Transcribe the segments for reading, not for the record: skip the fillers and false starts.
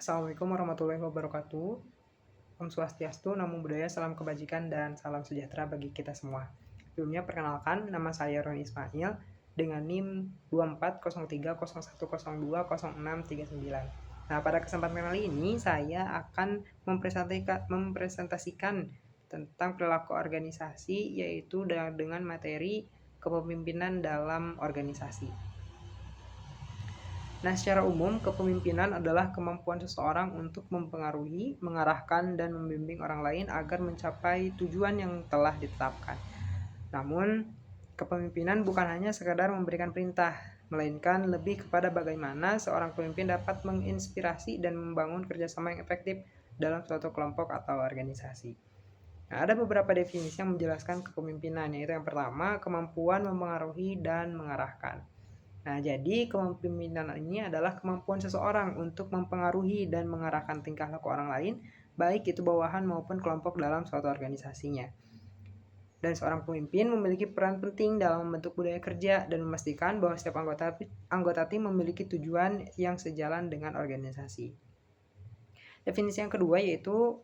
Assalamualaikum warahmatullahi wabarakatuh. Om Swastiastu, Namo Buddhaya, salam kebajikan dan salam sejahtera bagi kita semua. Sebelumnya perkenalkan, nama saya Roni Ismail dengan NIM 240301020639. Nah, pada kesempatan kali ini saya akan mempresentasikan tentang perilaku organisasi, yaitu dengan materi kepemimpinan dalam organisasi. Nah, secara umum, kepemimpinan adalah kemampuan seseorang untuk mempengaruhi, mengarahkan, dan membimbing orang lain agar mencapai tujuan yang telah ditetapkan. Namun, kepemimpinan bukan hanya sekadar memberikan perintah, melainkan lebih kepada bagaimana seorang pemimpin dapat menginspirasi dan membangun kerjasama yang efektif dalam suatu kelompok atau organisasi. Nah, ada beberapa definisi yang menjelaskan kepemimpinan, yaitu yang pertama, kemampuan mempengaruhi dan mengarahkan. Nah, jadi kepemimpinan ini adalah kemampuan seseorang untuk mempengaruhi dan mengarahkan tingkah laku orang lain, baik itu bawahan maupun kelompok dalam suatu organisasinya. Dan seorang pemimpin memiliki peran penting dalam membentuk budaya kerja dan memastikan bahwa setiap anggota tim memiliki tujuan yang sejalan dengan organisasi. Definisi yang kedua yaitu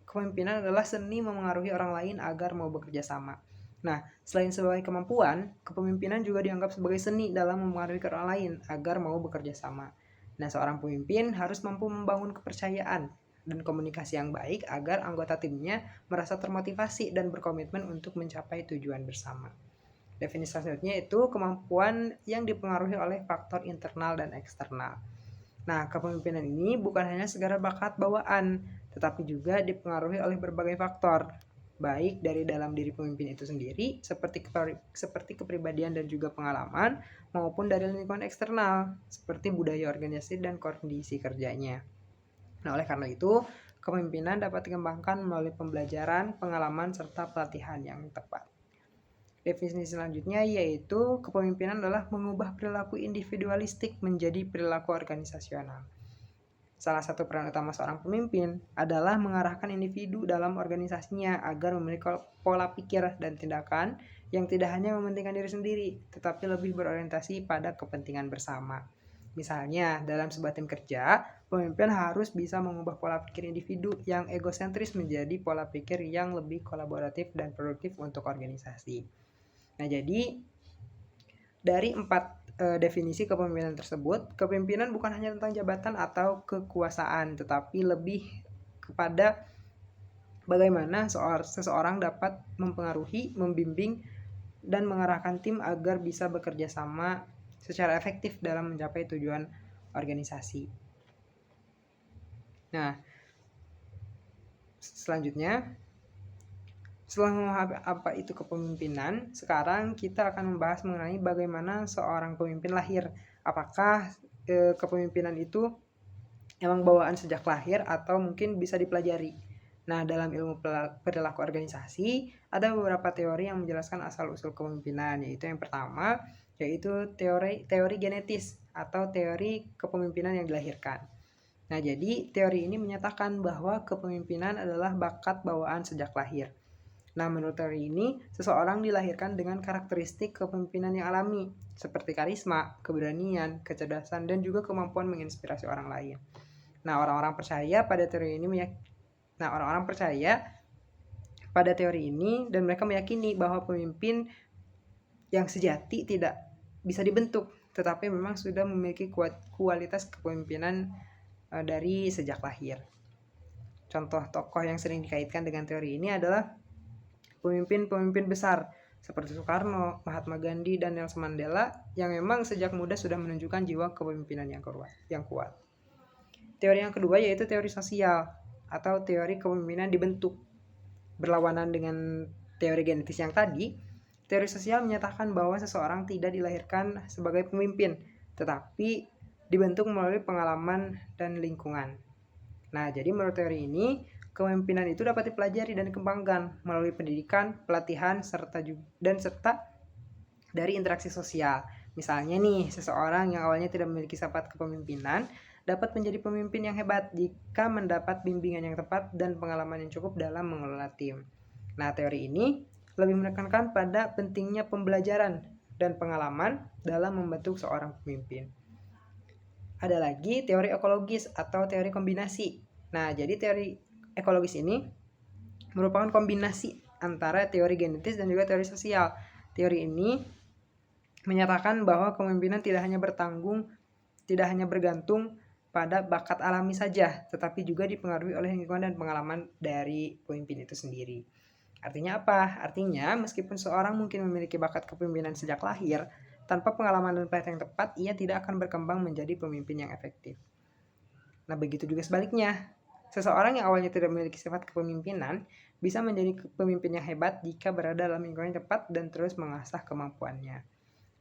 kepemimpinan adalah seni memengaruhi orang lain agar mau bekerja sama. Nah, selain sebagai kemampuan, kepemimpinan juga dianggap sebagai seni dalam mempengaruhi orang lain agar mau bekerja sama. Nah, seorang pemimpin harus mampu membangun kepercayaan dan komunikasi yang baik agar anggota timnya merasa termotivasi dan berkomitmen untuk mencapai tujuan bersama. Definisi selanjutnya itu kemampuan yang dipengaruhi oleh faktor internal dan eksternal. Nah, kepemimpinan ini bukan hanya sekedar bakat bawaan, tetapi juga dipengaruhi oleh berbagai faktor, baik dari dalam diri pemimpin itu sendiri, seperti kepribadian dan juga pengalaman, maupun dari lingkungan eksternal, seperti budaya organisasi dan kondisi kerjanya. Nah, oleh karena itu, kepemimpinan dapat dikembangkan melalui pembelajaran, pengalaman, serta pelatihan yang tepat. Definisi selanjutnya yaitu kepemimpinan adalah mengubah perilaku individualistik menjadi perilaku organisasional. Salah satu peran utama seorang pemimpin adalah mengarahkan individu dalam organisasinya agar memiliki pola pikir dan tindakan yang tidak hanya mementingkan diri sendiri, tetapi lebih berorientasi pada kepentingan bersama. Misalnya, dalam sebuah tim kerja, pemimpin harus bisa mengubah pola pikir individu yang egosentris menjadi pola pikir yang lebih kolaboratif dan produktif untuk organisasi. Nah, jadi dari 4 definisi kepemimpinan tersebut, kepemimpinan bukan hanya tentang jabatan atau kekuasaan, tetapi lebih kepada bagaimana seseorang dapat mempengaruhi, membimbing, dan mengarahkan tim agar bisa bekerja sama secara efektif dalam mencapai tujuan organisasi. Nah, selanjutnya, setelah memahami apa itu kepemimpinan, sekarang kita akan membahas mengenai bagaimana seorang pemimpin lahir. Apakah kepemimpinan itu emang bawaan sejak lahir atau mungkin bisa dipelajari? Nah, dalam ilmu perilaku organisasi, ada beberapa teori yang menjelaskan asal-usul kepemimpinan, yaitu yang pertama, yaitu teori genetis atau teori kepemimpinan yang dilahirkan. Nah, jadi teori ini menyatakan bahwa kepemimpinan adalah bakat bawaan sejak lahir. Nah, menurut teori ini, seseorang dilahirkan dengan karakteristik kepemimpinan yang alami, seperti karisma, keberanian, kecerdasan, dan juga kemampuan menginspirasi orang lain. Nah, orang-orang percaya pada teori ini dan mereka meyakini bahwa pemimpin yang sejati tidak bisa dibentuk, tetapi memang sudah memiliki kualitas kepemimpinan dari sejak lahir. Contoh tokoh yang sering dikaitkan dengan teori ini adalah pemimpin-pemimpin besar seperti Soekarno, Mahatma Gandhi, dan Nelson Mandela yang memang sejak muda sudah menunjukkan jiwa kepemimpinan yang kuat. Teori yang kedua yaitu teori sosial atau teori kepemimpinan dibentuk. Berlawanan dengan teori genetis yang tadi, teori sosial menyatakan bahwa seseorang tidak dilahirkan sebagai pemimpin, tetapi dibentuk melalui pengalaman dan lingkungan. Nah, jadi menurut teori ini, kepemimpinan itu dapat dipelajari dan dikembangkan melalui pendidikan, pelatihan, serta dari interaksi sosial. Misalnya nih, seseorang yang awalnya tidak memiliki sifat kepemimpinan dapat menjadi pemimpin yang hebat jika mendapat bimbingan yang tepat dan pengalaman yang cukup dalam mengelola tim. Nah, teori ini lebih menekankan pada pentingnya pembelajaran dan pengalaman dalam membentuk seorang pemimpin. Ada lagi teori ekologis atau teori kombinasi. Nah, jadi teori ekologis ini merupakan kombinasi antara teori genetis dan juga teori sosial. Teori ini menyatakan bahwa kepemimpinan tidak hanya bergantung pada bakat alami saja, tetapi juga dipengaruhi oleh lingkungan dan pengalaman dari pemimpin itu sendiri. Artinya apa? Artinya meskipun seorang mungkin memiliki bakat kepemimpinan sejak lahir, tanpa pengalaman dan pelatihan yang tepat, ia tidak akan berkembang menjadi pemimpin yang efektif. Nah, begitu juga sebaliknya. Seseorang yang awalnya tidak memiliki sifat kepemimpinan bisa menjadi pemimpin yang hebat jika berada dalam lingkungan yang tepat dan terus mengasah kemampuannya.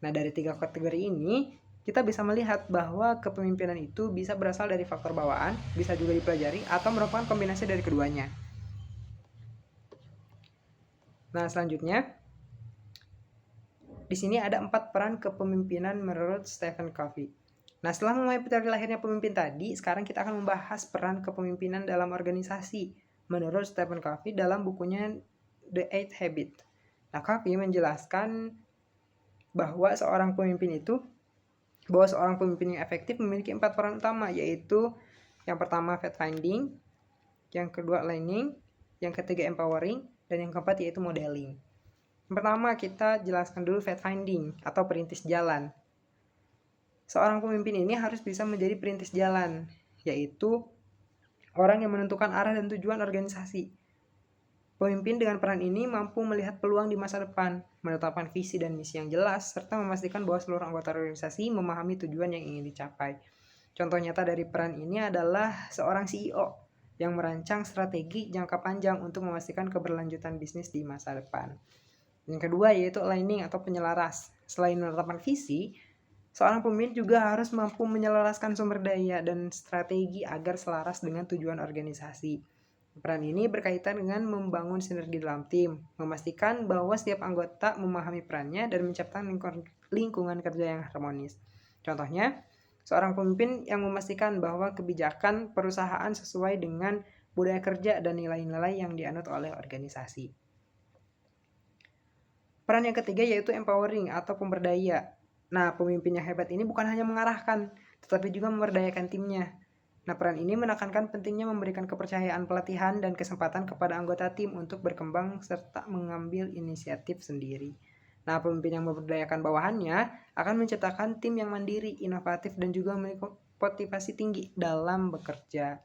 Nah, dari 3 kategori ini, kita bisa melihat bahwa kepemimpinan itu bisa berasal dari faktor bawaan, bisa juga dipelajari, atau merupakan kombinasi dari keduanya. Nah, selanjutnya, di sini ada 4 peran kepemimpinan menurut Stephen Covey. Nah, setelah memahami teori lahirnya pemimpin tadi, sekarang kita akan membahas peran kepemimpinan dalam organisasi menurut Stephen Covey dalam bukunya The 8 Habits. Nah, Covey menjelaskan bahwa seorang pemimpin yang efektif memiliki 4 peran utama, yaitu yang pertama fact finding, yang kedua learning, yang ketiga empowering, dan yang keempat yaitu modeling. Yang pertama kita jelaskan dulu fact finding atau perintis jalan. Seorang pemimpin ini harus bisa menjadi perintis jalan, yaitu orang yang menentukan arah dan tujuan organisasi. Pemimpin dengan peran ini mampu melihat peluang di masa depan, menetapkan visi dan misi yang jelas, serta memastikan bahwa seluruh anggota organisasi memahami tujuan yang ingin dicapai. Contoh nyata dari peran ini adalah seorang CEO yang merancang strategi jangka panjang untuk memastikan keberlanjutan bisnis di masa depan. Yang kedua yaitu aligning atau penyelaras. Selain menetapkan visi, seorang pemimpin juga harus mampu menyelaraskan sumber daya dan strategi agar selaras dengan tujuan organisasi. Peran ini berkaitan dengan membangun sinergi dalam tim, memastikan bahwa setiap anggota memahami perannya dan menciptakan lingkungan kerja yang harmonis. Contohnya, seorang pemimpin yang memastikan bahwa kebijakan perusahaan sesuai dengan budaya kerja dan nilai-nilai yang dianut oleh organisasi. Peran yang ketiga yaitu empowering atau pemberdaya. Nah, pemimpin yang hebat ini bukan hanya mengarahkan, tetapi juga memberdayakan timnya. Nah, peran ini menekankan pentingnya memberikan kepercayaan, pelatihan, dan kesempatan kepada anggota tim untuk berkembang serta mengambil inisiatif sendiri. Nah, pemimpin yang memberdayakan bawahannya akan menciptakan tim yang mandiri, inovatif, dan juga memiliki motivasi tinggi dalam bekerja.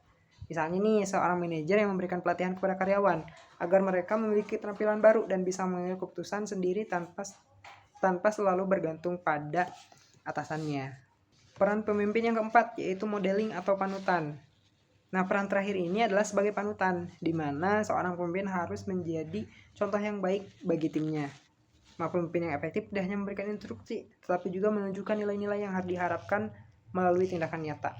Misalnya nih, seorang manajer yang memberikan pelatihan kepada karyawan agar mereka memiliki keterampilan baru dan bisa mengambil keputusan sendiri tanpa selalu bergantung pada atasannya. Peran pemimpin yang keempat yaitu modeling atau panutan. Nah, peran terakhir ini adalah sebagai panutan, di mana seorang pemimpin harus menjadi contoh yang baik bagi timnya. Nah, pemimpin yang efektif tidak hanya memberikan instruksi, tetapi juga menunjukkan nilai-nilai yang harus diharapkan melalui tindakan nyata.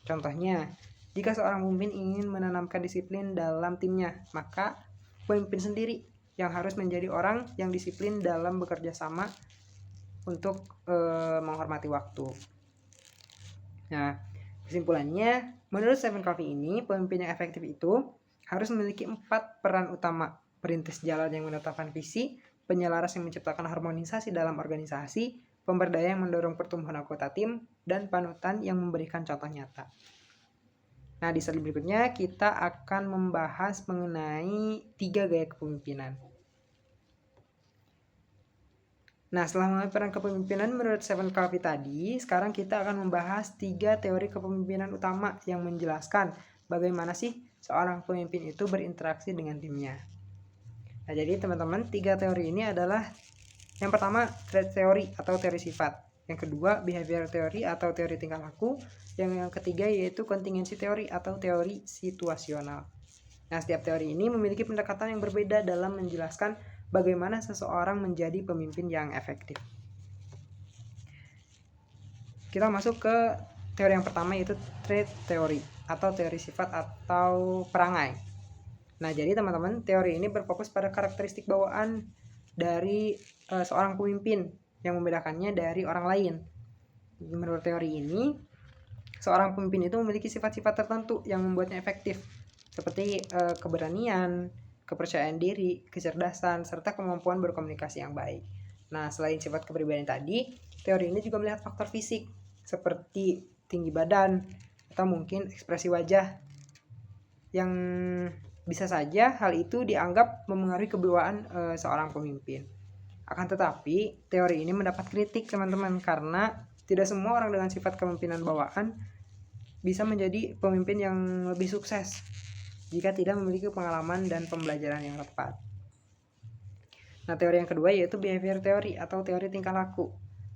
Contohnya, jika seorang pemimpin ingin menanamkan disiplin dalam timnya, maka pemimpin sendiri yang harus menjadi orang yang disiplin dalam bekerja sama untuk menghormati waktu. Nah, kesimpulannya, menurut Stephen Covey ini, pemimpin yang efektif itu harus memiliki 4 peran utama: perintis jalan yang menetapkan visi, penyelaras yang menciptakan harmonisasi dalam organisasi, pemberdaya yang mendorong pertumbuhan anggota tim, dan panutan yang memberikan contoh nyata. Nah, di slide berikutnya kita akan membahas mengenai 3 gaya kepemimpinan. Nah, setelah mengenai peran kepemimpinan menurut Stephen Covey tadi, sekarang kita akan membahas 3 teori kepemimpinan utama yang menjelaskan bagaimana sih seorang pemimpin itu berinteraksi dengan timnya. Nah, jadi teman-teman, 3 teori ini adalah yang pertama trait teori atau teori sifat, yang kedua behavior teori atau teori tingkah laku, yang ketiga yaitu kontingensi teori atau teori situasional. Nah, setiap teori ini memiliki pendekatan yang berbeda dalam menjelaskan bagaimana seseorang menjadi pemimpin yang efektif. Kita masuk ke teori yang pertama yaitu trait teori atau teori sifat atau perangai. Nah, jadi teman-teman, teori ini berfokus pada karakteristik bawaan dari seorang pemimpin yang membedakannya dari orang lain. Menurut teori ini, seorang pemimpin itu memiliki sifat-sifat tertentu yang membuatnya efektif, seperti keberanian, kepercayaan diri, kecerdasan, serta kemampuan berkomunikasi yang baik. Nah, selain sifat kepribadian tadi, teori ini juga melihat faktor fisik, seperti tinggi badan, atau mungkin ekspresi wajah yang bisa saja hal itu dianggap memengaruhi kewibawaan seorang pemimpin. Akan tetapi, teori ini mendapat kritik teman-teman karena tidak semua orang dengan sifat kepemimpinan bawaan bisa menjadi pemimpin yang lebih sukses jika tidak memiliki pengalaman dan pembelajaran yang tepat. Nah, teori yang kedua yaitu behavior theory atau teori tingkah laku.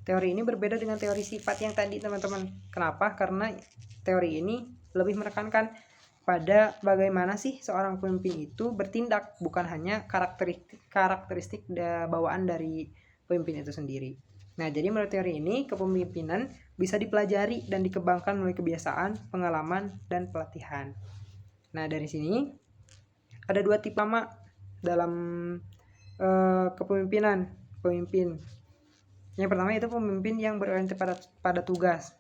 Teori ini berbeda dengan teori sifat yang tadi teman-teman. Kenapa? Karena teori ini lebih menekankan pada bagaimana sih seorang pemimpin itu bertindak, bukan hanya karakteristik bawaan dari pemimpin itu sendiri. Nah, jadi menurut teori ini, kepemimpinan bisa dipelajari dan dikembangkan melalui kebiasaan, pengalaman, dan pelatihan. Nah, dari sini ada dua tipe utama dalam kepemimpinan pemimpin. Yang pertama itu pemimpin yang berorientasi pada tugas,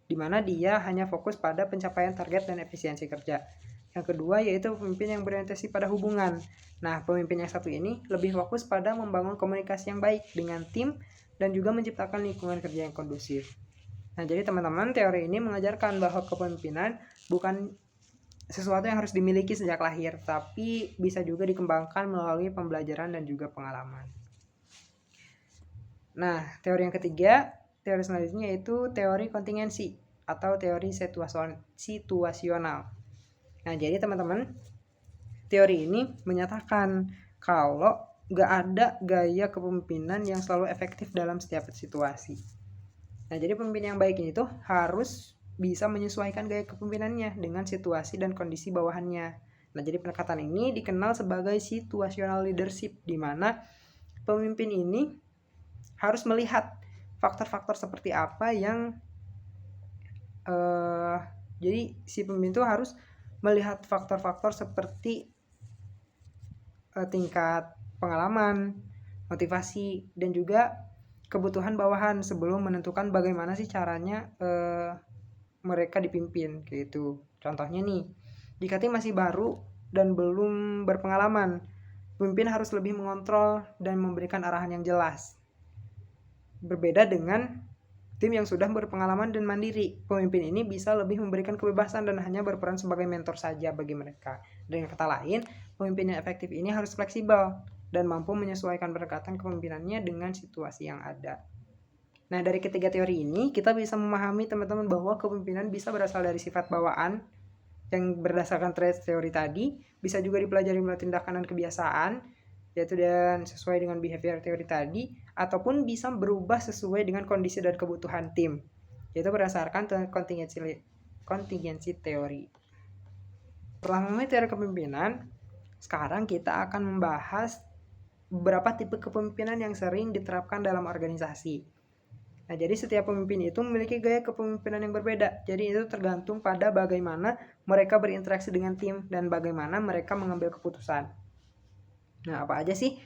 di mana dia hanya fokus pada pencapaian target dan efisiensi kerja. Yang kedua yaitu pemimpin yang berorientasi pada hubungan. Nah, pemimpin yang satu ini lebih fokus pada membangun komunikasi yang baik dengan tim dan juga menciptakan lingkungan kerja yang kondusif. Nah, jadi teman-teman, teori ini mengajarkan bahwa kepemimpinan bukan sesuatu yang harus dimiliki sejak lahir, tapi bisa juga dikembangkan melalui pembelajaran dan juga pengalaman. Nah, teori yang ketiga, teori selanjutnya yaitu teori kontingensi atau teori situasional. Nah, jadi teman-teman, teori ini menyatakan kalau gak ada gaya kepemimpinan yang selalu efektif dalam setiap situasi. Nah, jadi pemimpin yang baik ini tuh harus bisa menyesuaikan gaya kepemimpinannya dengan situasi dan kondisi bawahannya. Nah, jadi pendekatan ini dikenal sebagai situational leadership, di mana pemimpin ini harus melihat faktor-faktor seperti apa yang jadi si pemimpin itu harus melihat faktor-faktor seperti tingkat pengalaman, motivasi, dan juga kebutuhan bawahan sebelum menentukan bagaimana sih caranya mereka dipimpin kayak gitu. Contohnya nih, jika tim masih baru dan belum berpengalaman, pemimpin harus lebih mengontrol dan memberikan arahan yang jelas. Berbeda dengan tim yang sudah berpengalaman dan mandiri, pemimpin ini bisa lebih memberikan kebebasan dan hanya berperan sebagai mentor saja bagi mereka. Dengan kata lain, pemimpin yang efektif ini harus fleksibel dan mampu menyesuaikan pendekatan kepemimpinannya dengan situasi yang ada. Nah, dari ketiga teori ini, kita bisa memahami teman-teman bahwa kepemimpinan bisa berasal dari sifat bawaan yang berdasarkan teori tadi, bisa juga dipelajari melalui tindakan dan kebiasaan, yaitu dan sesuai dengan behavior teori tadi, ataupun bisa berubah sesuai dengan kondisi dan kebutuhan tim, yaitu berdasarkan kontingensi teori. Setelah memahami teori kepemimpinan, sekarang kita akan membahas beberapa tipe kepemimpinan yang sering diterapkan dalam organisasi. Nah, jadi setiap pemimpin itu memiliki gaya kepemimpinan yang berbeda. Jadi itu tergantung pada bagaimana mereka berinteraksi dengan tim dan bagaimana mereka mengambil keputusan. Nah, apa aja sih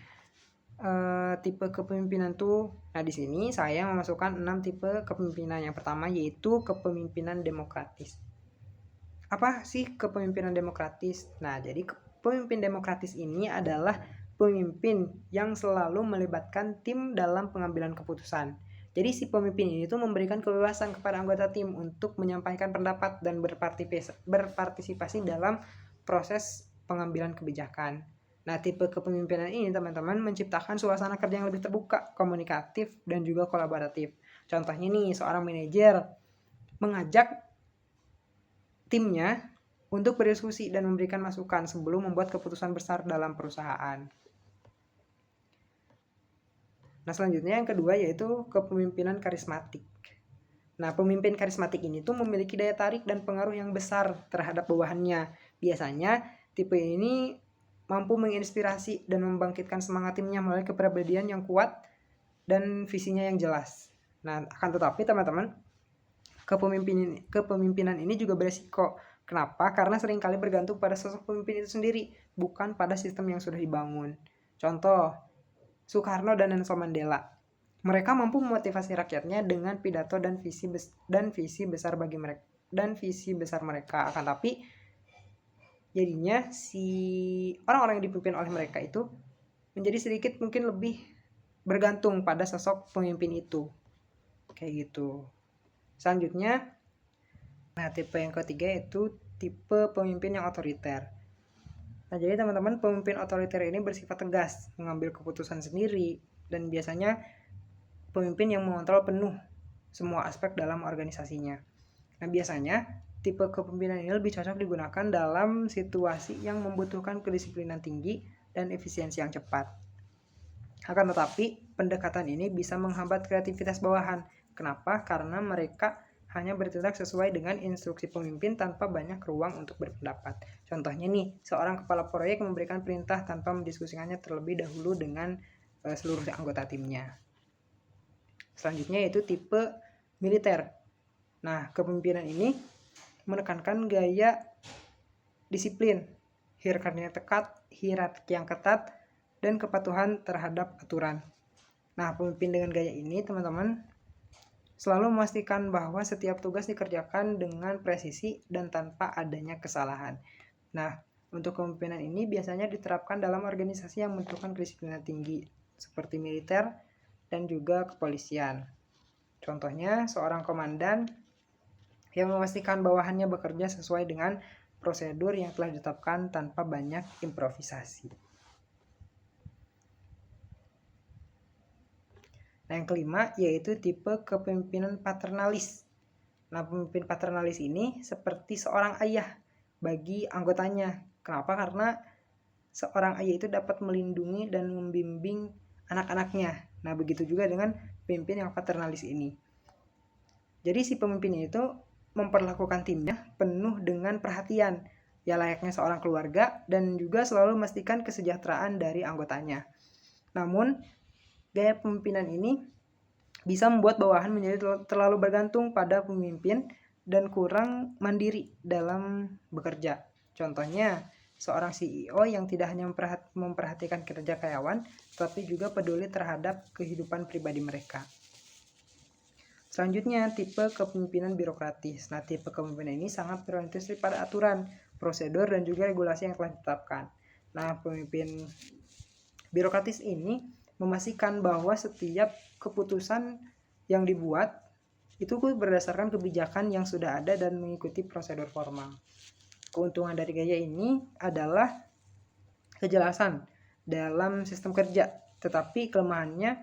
tipe kepemimpinan tuh? Nah, di sini saya memasukkan 6 tipe kepemimpinan. Yang pertama yaitu kepemimpinan demokratis. Apa sih kepemimpinan demokratis? Nah, jadi pemimpin demokratis ini adalah pemimpin yang selalu melibatkan tim dalam pengambilan keputusan. Jadi si pemimpin ini tuh memberikan kebebasan kepada anggota tim untuk menyampaikan pendapat dan berpartisipasi dalam proses pengambilan kebijakan. Nah, tipe kepemimpinan ini teman-teman menciptakan suasana kerja yang lebih terbuka, komunikatif, dan juga kolaboratif. Contohnya nih, seorang manajer mengajak timnya untuk berdiskusi dan memberikan masukan sebelum membuat keputusan besar dalam perusahaan. Nah, selanjutnya yang kedua yaitu kepemimpinan karismatik. Nah, pemimpin karismatik ini tuh memiliki daya tarik dan pengaruh yang besar terhadap bawahannya. Biasanya tipe ini mampu menginspirasi dan membangkitkan semangat timnya melalui kepribadian yang kuat dan visinya yang jelas. Nah, akan tetapi teman-teman, kepemimpinan ini juga beresiko. Kenapa? Karena seringkali bergantung pada sosok pemimpin itu sendiri, bukan pada sistem yang sudah dibangun. Contoh, Soekarno dan Nelson Mandela. Mereka mampu memotivasi rakyatnya dengan pidato dan visi besar bagi mereka dan visi besar mereka. Akan tapi jadinya si orang-orang yang dipimpin oleh mereka itu menjadi sedikit mungkin lebih bergantung pada sosok pemimpin itu. Kayak gitu. Selanjutnya Nah, tipe yang ketiga yaitu tipe pemimpin yang otoriter. Nah, jadi teman-teman, pemimpin otoriter ini bersifat tegas, mengambil keputusan sendiri, dan biasanya pemimpin yang mengontrol penuh semua aspek dalam organisasinya. Nah, biasanya tipe kepemimpinan ini lebih cocok digunakan dalam situasi yang membutuhkan kedisiplinan tinggi dan efisiensi yang cepat. Akan tetapi, pendekatan ini bisa menghambat kreativitas bawahan. Kenapa? Karena mereka hanya bertindak sesuai dengan instruksi pemimpin tanpa banyak ruang untuk berpendapat. Contohnya nih, seorang kepala proyek memberikan perintah tanpa mendiskusikannya terlebih dahulu dengan seluruh anggota timnya. Selanjutnya yaitu tipe militer. Nah, kepemimpinan ini menekankan gaya disiplin, hierarki yang ketat, dan kepatuhan terhadap aturan. Nah, pemimpin dengan gaya ini, teman-teman, selalu memastikan bahwa setiap tugas dikerjakan dengan presisi dan tanpa adanya kesalahan. Nah, untuk kepemimpinan ini biasanya diterapkan dalam organisasi yang membutuhkan kedisiplinan tinggi, seperti militer dan juga kepolisian. Contohnya, seorang komandan yang memastikan bawahannya bekerja sesuai dengan prosedur yang telah ditetapkan tanpa banyak improvisasi. Nah, yang kelima yaitu tipe kepemimpinan paternalis. Nah, pemimpin paternalis ini seperti seorang ayah bagi anggotanya. Kenapa? Karena seorang ayah itu dapat melindungi dan membimbing anak-anaknya. Nah, begitu juga dengan pemimpin yang paternalis ini. Jadi si pemimpin itu memperlakukan timnya penuh dengan perhatian, ya layaknya seorang keluarga, dan juga selalu memastikan kesejahteraan dari anggotanya. Namun, gaya pemimpinan ini bisa membuat bawahan menjadi terlalu bergantung pada pemimpin dan kurang mandiri dalam bekerja. Contohnya, seorang CEO yang tidak hanya memperhatikan kinerja karyawan, tetapi juga peduli terhadap kehidupan pribadi mereka. Selanjutnya, tipe kepemimpinan birokratis. Nah, tipe kepemimpinan ini sangat berorientasi pada aturan, prosedur, dan juga regulasi yang telah ditetapkan. Nah, pemimpin birokratis ini memastikan bahwa setiap keputusan yang dibuat itu berdasarkan kebijakan yang sudah ada dan mengikuti prosedur formal. Keuntungan dari gaya ini adalah kejelasan dalam sistem kerja, tetapi kelemahannya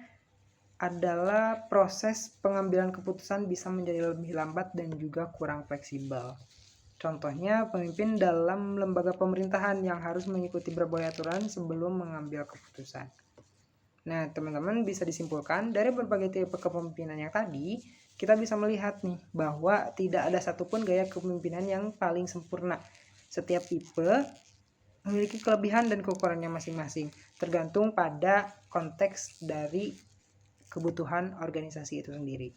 adalah proses pengambilan keputusan bisa menjadi lebih lambat dan juga kurang fleksibel. Contohnya, pemimpin dalam lembaga pemerintahan yang harus mengikuti berbagai aturan sebelum mengambil keputusan. Nah, teman-teman, bisa disimpulkan dari berbagai tipe kepemimpinan yang tadi, kita bisa melihat nih bahwa tidak ada satupun gaya kepemimpinan yang paling sempurna. Setiap tipe memiliki kelebihan dan kekurangannya masing-masing, tergantung pada konteks dari kebutuhan organisasi itu sendiri.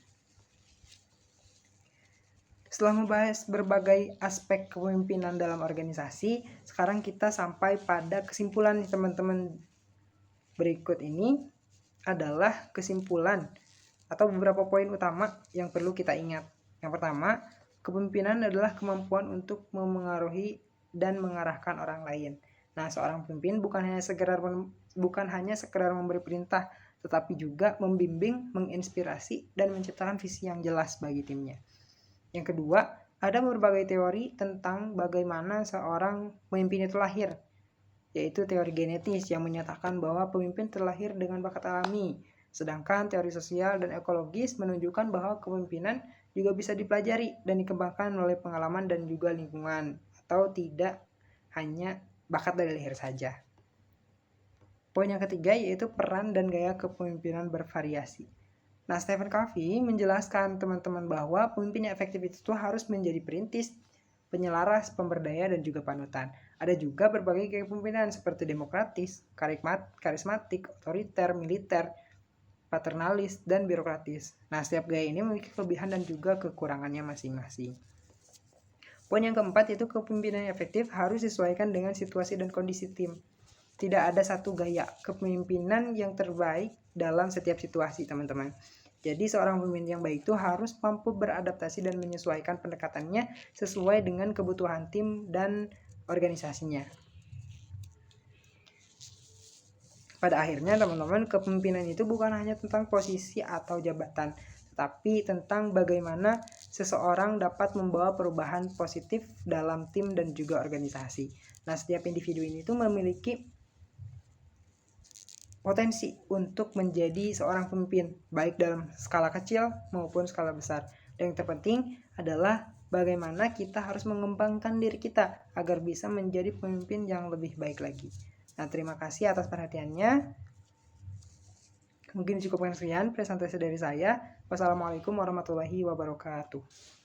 Setelah membahas berbagai aspek kepemimpinan dalam organisasi, sekarang kita sampai pada kesimpulan nih teman-teman. Berikut ini adalah kesimpulan atau beberapa poin utama yang perlu kita ingat. Yang pertama, kepemimpinan adalah kemampuan untuk memengaruhi dan mengarahkan orang lain. Nah, seorang pemimpin bukan hanya sekedar memberi perintah, tetapi juga membimbing, menginspirasi, dan menciptakan visi yang jelas bagi timnya. Yang kedua, ada berbagai teori tentang bagaimana seorang pemimpin itu lahir, yaitu teori genetis yang menyatakan bahwa pemimpin terlahir dengan bakat alami, sedangkan teori sosial dan ekologis menunjukkan bahwa kepemimpinan juga bisa dipelajari dan dikembangkan melalui pengalaman dan juga lingkungan, atau tidak hanya bakat dari lahir saja. Poin yang ketiga yaitu peran dan gaya kepemimpinan bervariasi. Nah, Stephen Covey menjelaskan teman-teman bahwa pemimpin yang efektif itu harus menjadi perintis, penyelaras, pemberdaya, dan juga panutan. Ada juga berbagai gaya kepemimpinan seperti demokratis, karismatik, otoriter, militer, paternalis, dan birokratis. Nah, setiap gaya ini memiliki kelebihan dan juga kekurangannya masing-masing. Poin yang keempat yaitu kepemimpinan yang efektif harus disesuaikan dengan situasi dan kondisi tim. Tidak ada satu gaya kepemimpinan yang terbaik dalam setiap situasi, teman-teman. Jadi seorang pemimpin yang baik itu harus mampu beradaptasi dan menyesuaikan pendekatannya sesuai dengan kebutuhan tim dan organisasinya. Pada akhirnya, teman-teman, kepemimpinan itu bukan hanya tentang posisi atau jabatan, tetapi tentang bagaimana seseorang dapat membawa perubahan positif dalam tim dan juga organisasi. Nah, setiap individu ini tuh memiliki potensi untuk menjadi seorang pemimpin, baik dalam skala kecil maupun skala besar. Dan yang terpenting adalah bagaimana kita harus mengembangkan diri kita agar bisa menjadi pemimpin yang lebih baik lagi. Nah, terima kasih atas perhatiannya. Mungkin cukup sekian presentasi dari saya. Wassalamualaikum warahmatullahi wabarakatuh.